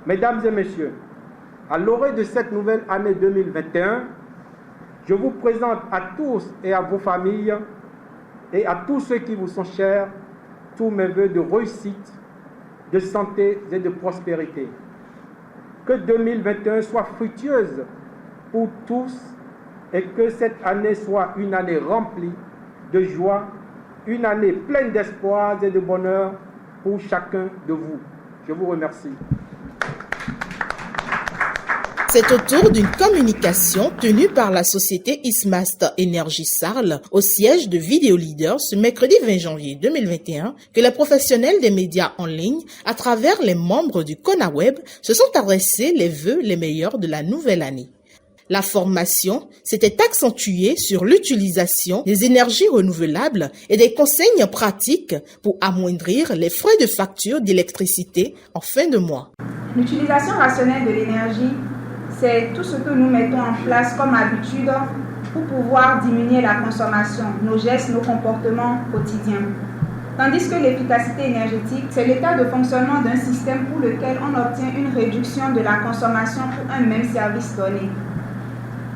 Mesdames et messieurs, à l'orée de cette nouvelle année 2021, je vous présente à tous et à vos familles et à tous ceux qui vous sont chers tous mes vœux de réussite, de santé et de prospérité. Que 2021 soit fructueuse pour tous et que cette année soit une année remplie de joie, une année pleine d'espoir et de bonheur pour chacun de vous. Je vous remercie. C'est au tour d'une communication tenue par la société Ismast Énergie Sarl au siège de Vidéo Leader ce mercredi 20 janvier 2021 que les professionnels des médias en ligne, à travers les membres du CONAWeb, se sont adressés les vœux les meilleurs de la nouvelle année. La formation s'était accentuée sur l'utilisation des énergies renouvelables et des conseils pratiques pour amoindrir les frais de facture d'électricité en fin de mois. L'utilisation rationnelle de l'énergie, c'est tout ce que nous mettons en place comme habitude pour pouvoir diminuer la consommation, nos gestes, nos comportements quotidiens. Tandis que l'efficacité énergétique, c'est l'état de fonctionnement d'un système pour lequel on obtient une réduction de la consommation pour un même service donné.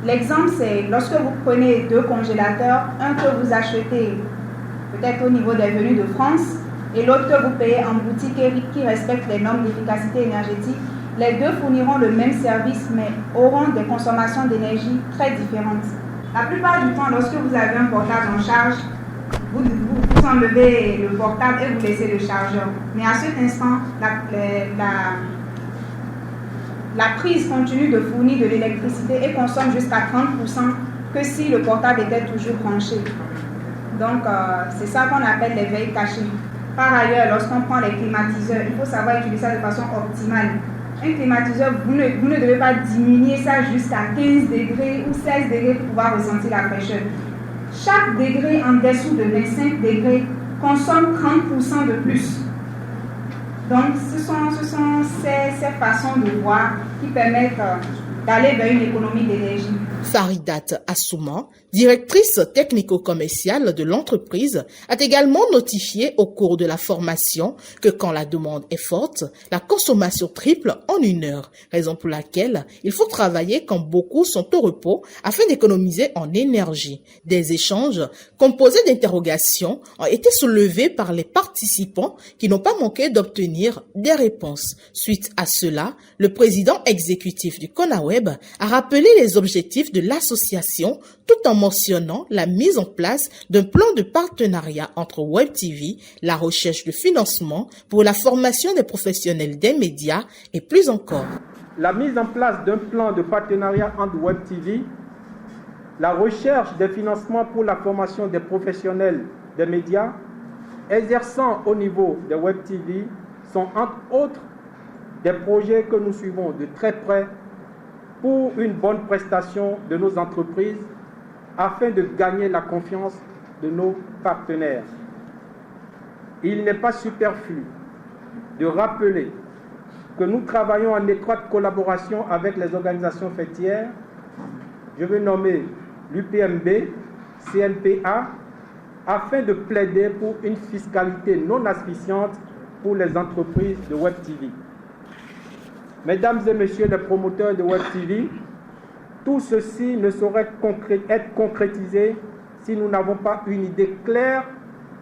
L'exemple, c'est lorsque vous prenez deux congélateurs, un que vous achetez peut-être au niveau des venues de France et l'autre que vous payez en boutique et qui respecte les normes d'efficacité énergétique. Les deux fourniront le même service, mais auront des consommations d'énergie très différentes. La plupart du temps, lorsque vous avez un portable en charge, vous enlevez le portable et vous laissez le chargeur. Mais à cet instant, la prise continue de fournir de l'électricité et consomme jusqu'à 30% que si le portable était toujours branché. Donc, c'est ça qu'on appelle les veilles cachées. Par ailleurs, lorsqu'on prend les climatiseurs, il faut savoir utiliser ça de façon optimale. Un climatiseur, vous ne devez pas diminuer ça jusqu'à 15 degrés ou 16 degrés pour pouvoir ressentir la fraîcheur. Chaque degré en dessous de 25 degrés consomme 30% de plus. Donc, ce sont ces façons de voir qui permettent d'aller vers une économie d'énergie. Faridat Assouman, directrice technico-commerciale de l'entreprise, a également notifié au cours de la formation que quand la demande est forte, la consommation triple en 1 heure, raison pour laquelle il faut travailler quand beaucoup sont au repos afin d'économiser en énergie. Des échanges composés d'interrogations ont été soulevés par les participants qui n'ont pas manqué d'obtenir des réponses. Suite à cela, le président exécutif du CONAWeb a rappelé les objectifs de l'association tout en mentionnant la mise en place d'un plan de partenariat entre Web TV, la recherche de financement pour la formation des professionnels des médias et plus encore. La mise en place d'un plan de partenariat entre Web TV, la recherche des financements pour la formation des professionnels des médias exerçant au niveau de Web TV sont entre autres des projets que nous suivons de très près pour une bonne prestation de nos entreprises afin de gagner la confiance de nos partenaires. Il n'est pas superflu de rappeler que nous travaillons en étroite collaboration avec les organisations fêtières. Je veux nommer l'UPMB, CNPA, afin de plaider pour une fiscalité non asphyxiante pour les entreprises de Web TV. Mesdames et messieurs les promoteurs de Web TV, tout ceci ne saurait être concrétisé si nous n'avons pas une idée claire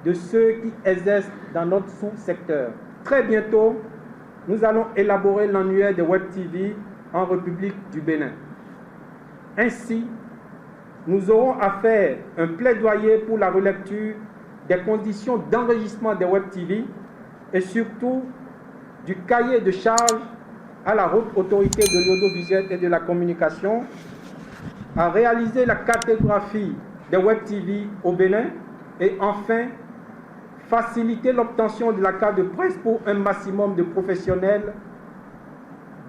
de ceux qui exercent dans notre sous-secteur. Très bientôt, nous allons élaborer l'annuaire de Web TV en République du Bénin. Ainsi, nous aurons à faire un plaidoyer pour la relecture des conditions d'enregistrement des Web TV et surtout du cahier de charges à la haute autorité de l'audiovisuel et de la communication, à réaliser la cartographie des Web TV au Bénin et enfin faciliter l'obtention de la carte de presse pour un maximum de professionnels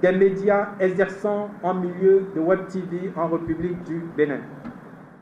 des médias exerçant en milieu de Web TV en République du Bénin.